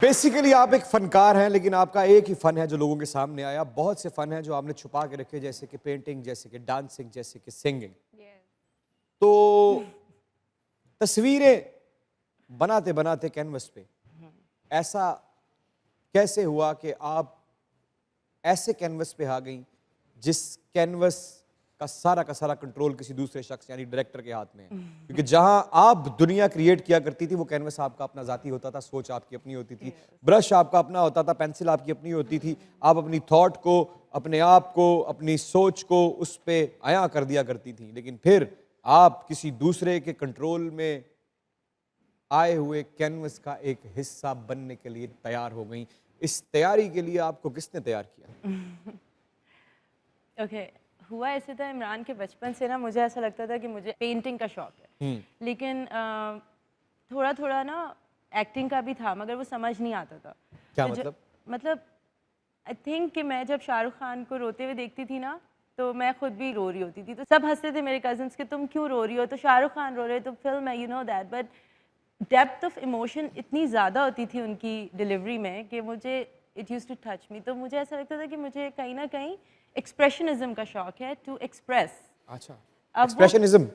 Basically आप एक फनकार हैं, लेकिन आपका एक ही फन है जो लोगों के सामने आया। बहुत से फन हैं जो आपने छुपा के रखे, जैसे कि पेंटिंग, जैसे कि डांसिंग, जैसे कि सिंगिंग। तो तस्वीरें बनाते बनाते कैनवस पे ऐसा कैसे हुआ कि आप ऐसे कैनवस पे आ गई जिस कैनवस का सारा कंट्रोल किसी दूसरे शख्स यानी डायरेक्टर के हाथ में है? क्योंकि जहां आप दुनिया क्रिएट किया करती थी वो कैनवस आपका अपना जाती होता था, सोच आपकी अपनी होती थी, ब्रश आपका अपना होता था, पेंसिल आपकी अपनी होती थी। आप अपनी थॉट को, अपने आप को, अपनी सोच को उस पे आया कर दिया करती थी। लेकिन फिर आप किसी दूसरे के कंट्रोल में आए हुए कैनवस का एक हिस्सा बनने के लिए तैयार हो गई। इस तैयारी के लिए आपको किसने तैयार किया? ओके हुआ ऐसे था इमरान के बचपन से ना मुझे ऐसा लगता था कि मुझे पेंटिंग का शौक है लेकिन थोड़ा थोड़ा ना एक्टिंग का भी था मगर वो समझ नहीं आता था। क्या तो मतलब आई थिंक कि मैं जब शाहरुख खान को रोते हुए देखती थी ना तो मैं खुद भी रो रही होती थी, तो सब हंसते थे मेरे कजन्स कि तुम क्यों रो रही हो, तो शाहरुख खान रो रहे तो फिल्म है, you know that. But depth of emotion इतनी ज़्यादा होती थी उनकी डिलीवरी में कि मुझे it use to touch me. तो मुझे ऐसा लगता था कि मुझे कहीं ना कहीं एक्सप्रेशनिज्म का शौक है, टू एक्सप्रेस। अच्छा, अब वो एक्सप्रेशनिज्म।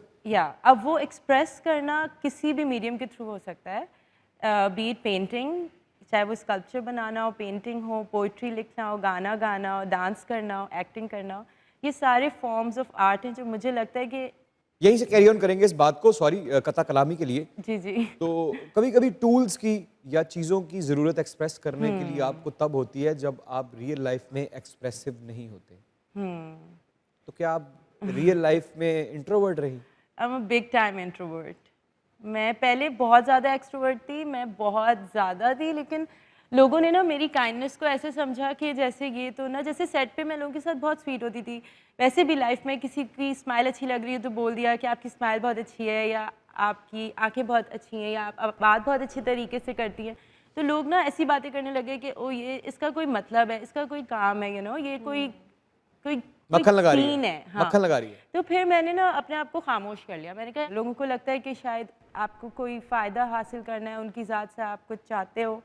अब वो एक्सप्रेस करना किसी भी मीडियम के थ्रू हो सकता है, बी इट पेंटिंग, चाहे वो स्कल्पचर बनाना हो, पेंटिंग हो, पोइट्री लिखना हो, गाना गाना हो, डांस करना हो, एक्टिंग करना हो। ये सारे फॉर्म्स ऑफ आर्ट हैं जो मुझे लगता है कि यहीं से कैरी ऑन करेंगे इस बात को, सॉरी कता कलामी के लिए। जी जी तो कभी कभी टूल्स की या चीज़ों की ज़रूरत एक्सप्रेस करने के लिए आपको तब होती है जब आप रियल लाइफ में एक्सप्रेसिव नहीं होते। तो क्या आप रियल लाइफ में इंट्रोवर्ट रही? I am a big time introvert. मैं पहले बहुत ज़्यादा एक्सट्रोवर्ट थी, मैं बहुत ज़्यादा थी, लेकिन लोगों ने ना मेरी काइंडनेस को ऐसे समझा कि जैसे ये तो ना, जैसे सेट पे मैं लोगों के साथ बहुत स्वीट होती थी, वैसे भी लाइफ में किसी की स्माइल अच्छी लग रही है तो बोल दिया कि आपकी स्माइल बहुत अच्छी है, या आपकी आंखें बहुत अच्छी हैं, या आप बात बहुत अच्छे तरीके से करती हैं। तो लोग ना ऐसी बातें करने लगे कि ओ ये इसका कोई मतलब है, इसका कोई काम है, ये कोई कोई कोई मक्खन लगा रही सीन है, है। हाँ, मक्खन लगा रही है। तो फिर मैंने ना अपने आप को खामोश कर लिया। मैंने कहा लोगों को लगता है कि शायद आपको कोई फ़ायदा हासिल करना है, उनकी ज़ात से आप कुछ चाहते हो,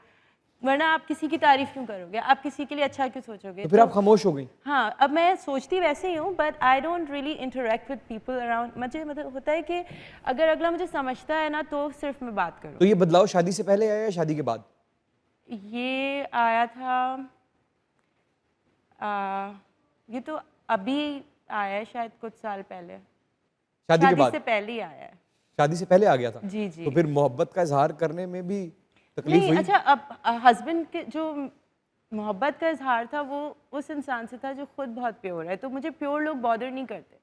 वरना आप किसी की तारीफ़ क्यों करोगे, आप किसी के लिए अच्छा क्यों सोचोगे। तो फिर आप खामोश हो गई? हाँ, अब मैं सोचती वैसे ही हूँ, but I don't really interact with people around. मुझे मतलब होता है कि अगर अगला मुझे समझता है ना तो सिर्फ मैं बात करूँ। तो ये बदलाव शादी से पहले आया या शादी के बाद? ये आया था ये तो अभी आया है, शायद कुछ साल पहले। शादी के शादी बाद? से पहले ही आया है। शादी से पहले आ गया था? जी जी तो फिर मोहब्बत का इजहार करने में भी तकलीफ नहीं, हुई? अच्छा, अब हस्बैंड के जो मोहब्बत का इजहार था वो उस इंसान से था जो खुद बहुत प्योर है, तो मुझे प्योर लोग बॉदर नहीं करते।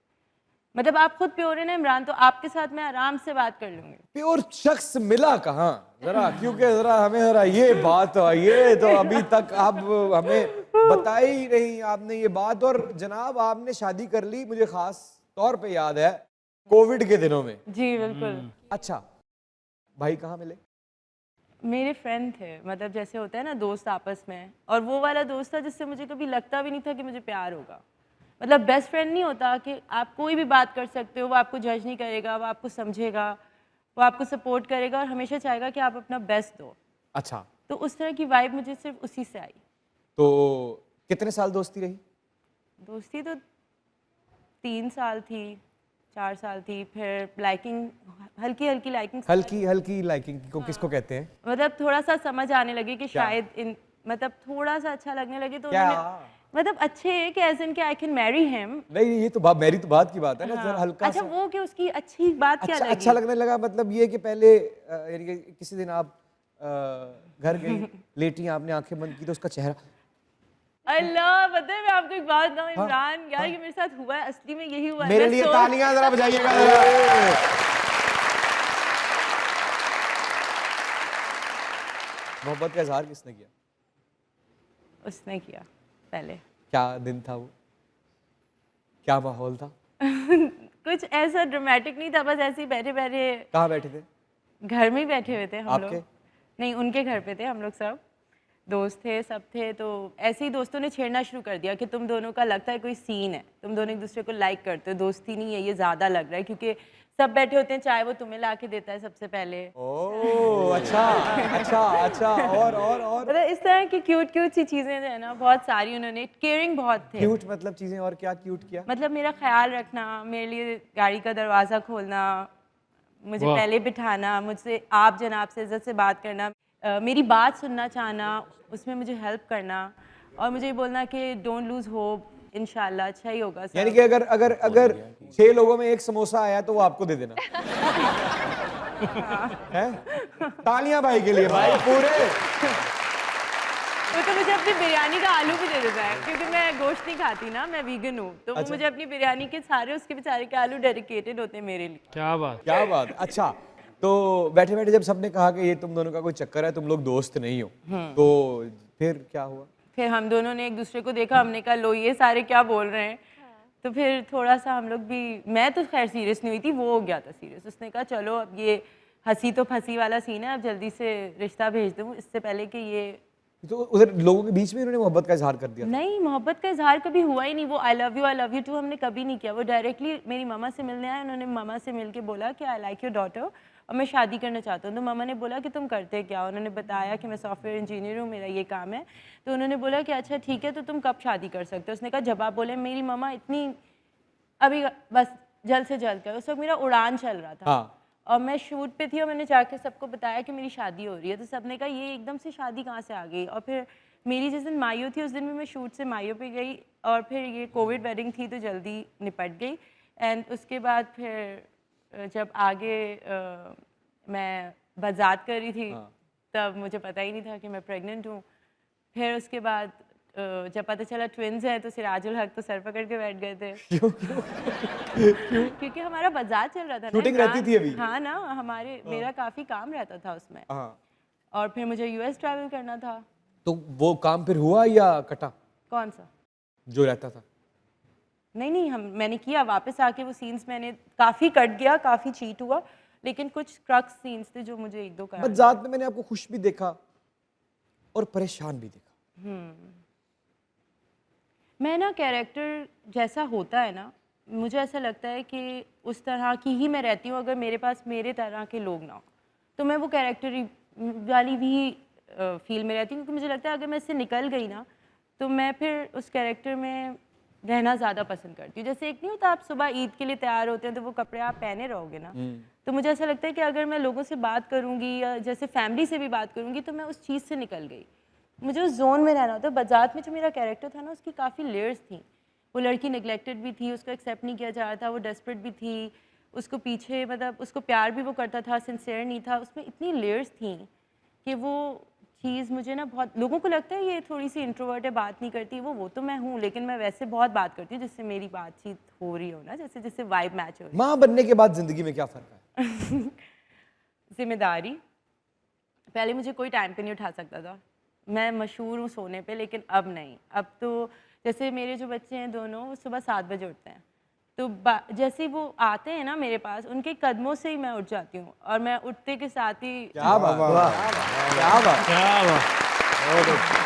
मतलब आप खुद प्योर है ना इमरान, तो आपके साथ मैं आराम से बात कर लूंगी। प्योर शख्स मिला कहाँ जरा, क्योंकि जरा हमें जरा ये बात, ये तो अभी तक आप हमें बताई ही नहीं आपने ये बात। और जनाब आपने शादी कर ली, मुझे खास तौर पे याद है कोविड के दिनों में। जी बिल्कुल। अच्छा, भाई कहाँ मिले? मेरे फ्रेंड थे, मतलब जैसे होता है ना दोस्त आपस में, और वो वाला दोस्त था जिससे मुझे कभी लगता भी नहीं था कि मुझे प्यार होगा। मतलब बेस्ट फ्रेंड नहीं होता कि आप कोई भी बात कर सकते हो, वो आपको जज नहीं करेगा, वो आपको समझेगा, वो आपको सपोर्ट करेगा और हमेशा चाहेगा कि आप अपना बेस्ट दो। अच्छा, तो उस तरह की वाइब मुझे सिर्फ उसी से आई। तो कितने साल दोस्ती रही? दोस्ती तो 3 साल थी, 4 साल थी, फिर लाइकिंग, हल्की हल्की लाइकिंग, हल्की हल्की लाइकिंग को किसको कहते हैं? मतलब थोड़ा सा समझ आने लगी कि क्या? शायद इन, मतलब थोड़ा सा अच्छा लगने लगे तो क्या? उन्होंने, मतलब अच्छे है कि एज इन कि आई कैन मैरी हिम। नहीं नहीं, ये तो बात, मेरी तो बात की बात है ना, जरा हाँ, हल्का अच्छा सा। वो कि उसकी अच्छी बात क्या अच्छा, लगी। अच्छा लगने लगा मतलब ये कि पहले यानी कि किसी दिन आप घर गई, लेटी, आपने आंखें बंद की तो उसका चेहरा। अल्लाह, पता है मैं आपको एक बात बताऊं हाँ, इमरान, यार हाँ। ये मेरे साथ हुआ है, असली में यही हुआ है। मेरे मैं लिए सोच तालियां जरा बजाइएगा जरा। मोहब्बत का इजहार किसने किया? उसने किया पहले। क्या दिन था वो? क्या माहौल था? कुछ ऐसा ड्रामेटिक नहीं था, बस ऐसे ही बैठे बैठे कहाँ बैठे थे? घर में ही बैठे हुए थे हम लोग। आपके? नहीं, उनके घर पे थे हम लोग सब। दोस्त थे, सब थे, तो ऐसे ही दोस्तों ने छेड़ना शुरू कर दिया कि तुम दोनों का लगता है कोई सीन है, तुम दोनों एक दूसरे को लाइक करते हो, दोस्ती नहीं है, ये ज़्यादा लग रहा है, क्योंकि सब बैठे होते हैं, चाय वो तुम्हें ला के देता है सबसे पहले। ओह अच्छा अच्छा अच्छा, और मतलब इस तरह की क्यूट क्यूट सी चीज़ें जो है ना, बहुत सारी उन्होंने, केयरिंग बहुत थे। क्यूट मतलब चीजें, और क्या क्यूट किया? मतलब मेरा ख्याल रखना, मेरे लिए गाड़ी का दरवाज़ा खोलना, मुझे पहले बिठाना, मुझसे आप जनाब से इज्जत से बात करना, मेरी बात सुनना चाहना, उसमें मुझे हेल्प करना, और मुझे ये बोलना कि डोंट लूज होप, इंशाल्लाह अच्छा ही होगा सब। यानी कि अगर अगर अगर 6 लोगों में एक समोसा आया तो वो आपको दे देना। हैं? तालियां भाई के लिए, भाई पूरे। वो तो मुझे अपनी बिरयानी का आलू भी दे देता है, क्योंकि मैं गोश्त नहीं खाती ना, मैं वीगन हूँ, तो वो मुझे अपनी बिरयानी के सारे उसके बेचारे के आलू डेडिकेटेड होते हैं मेरे लिए। क्या बात। क्या बात। अच्छा, तो बैठे बैठे जब सबने कहा कि ये तुम दोनों का कोई चक्कर है, तुम लोग दोस्त नहीं हो, तो फिर क्या हुआ? फिर हम दोनों ने एक दूसरे को देखा, हमने कहा लो ये सारे क्या बोल रहे हैं, तो फिर थोड़ा सा हम लोग भी, मैं तो खैर सीरियस नहीं हुई थी, वो हो गया था सीरियस। उसने कहा चलो अब ये हंसी तो फंसी वाला सीन है, अब जल्दी से रिश्ता भेज दूँ, इससे पहले कि ये। तो उधर लोगों के बीच में उन्होंने मोहब्बत का इजहार कर दिया? नहीं, मोहब्बत का इजहार कभी हुआ ही नहीं। वो आई लव यू टू हमने कभी नहीं किया। वो डायरेक्टली मेरी मामा से मिलने आए, उन्होंने मामा से मिल के बोला कि आई लाइक योर डॉटर और मैं शादी करना चाहता हूँ। तो मामा ने बोला कि तुम करते क्या? उन्होंने बताया कि मैं सॉफ्टवेयर इंजीनियर हूँ, मेरा ये काम है। तो उन्होंने बोला कि अच्छा ठीक है, तो तुम कब शादी कर सकते हो? उसने कहा जब आप बोले। मेरी मामा इतनी अभी बस जल्द से जल्द कर। उस वक्त मेरा उड़ान चल रहा था। हाँ। और मैं शूट पे थी और मैंने जाके सबको बताया कि मेरी शादी हो रही है। तो सबने कहा ये एकदम से शादी कहाँ से आ गई? और फिर मेरी जिस दिन मायू थी उस दिन भी मैं शूट से मायू पे गई, और फिर ये कोविड वेडिंग थी तो जल्दी निपट गई। एंड उसके बाद फिर जब आगे मैं बजात कर रही थी, तब मुझे पता ही नहीं था कि मैं प्रेग्नेंट हूँ। फिर उसके बाद जब पता चला ट्विन्स हैं तो सिराजुल हक तो सर पकड़ के बैठ गए थे। क्योंकि हमारा बाजार चल रहा था ना, शूटिंग रहती थी अभी? हाँ ना, हमारे मेरा काफ़ी काम रहता था उसमें। हाँ। और फिर मुझे यूएस ट्रैवल करना था। तो वो काम फिर हुआ या कटा कौन सा? जो रहता था? नहीं, मैंने किया, वापस आके वो सीन्स मैंने काफ़ी कट गया, काफ़ी चीट हुआ, लेकिन कुछ क्रक्स सीन्स थे जो मुझे एक दो करा। बजात में मैंने आपको खुश भी देखा और परेशान भी देखा। मैं ना कैरेक्टर जैसा होता है ना, मुझे ऐसा लगता है कि उस तरह की ही मैं रहती हूँ। अगर मेरे पास मेरे तरह के लोग ना हो तो मैं वो कैरेक्टर वाली भी फील में रहती हूँ, क्योंकि मुझे लगता है अगर मैं इससे निकल गई ना तो मैं फिर उस कैरेक्टर में रहना ज़्यादा पसंद करती हूँ। जैसे एक नहीं होता, आप सुबह ईद के लिए तैयार होते हैं तो वो कपड़े आप पहने रहोगे ना, तो मुझे ऐसा लगता है कि अगर मैं लोगों से बात करूँगी या जैसे फैमिली से भी बात करूँगी तो मैं उस चीज़ से निकल गई, मुझे उस जोन में रहना होता है। बजात में जो मेरा कैरेक्टर था ना, उसकी काफ़ी लेयर्स थी। वो लड़की नेग्लेक्टेड भी थी, उसको एक्सेप्ट नहीं किया जा रहा था, वो डेस्परेट भी थी, उसको पीछे मतलब उसको प्यार भी वो करता था, सिंसियर नहीं था, उसमें इतनी लेयर्स थी कि वो चीज़ मुझे ना बहुत, लोगों को लगता है ये थोड़ी सी इंट्रोवर्ट है, बात नहीं करती, वो तो मैं हूँ, लेकिन मैं वैसे बहुत बात करती हूँ जिससे मेरी बातचीत हो रही हो ना, जैसे जिससे वाइब मैच हो रही। माँ बनने के बाद जिंदगी में क्या फर्क है? जिम्मेदारी। पहले मुझे कोई टाइम पे नहीं उठा सकता था, मैं मशहूर हूँ सोने पे, लेकिन अब नहीं। अब तो जैसे मेरे जो बच्चे हैं दोनों, वो सुबह 7 बजे उठते हैं, तो जैसे ही वो आते हैं ना मेरे पास, उनके कदमों से ही मैं उठ जाती हूँ, और मैं उठते के साथ ही क्या बात, क्या बात। क्या बात।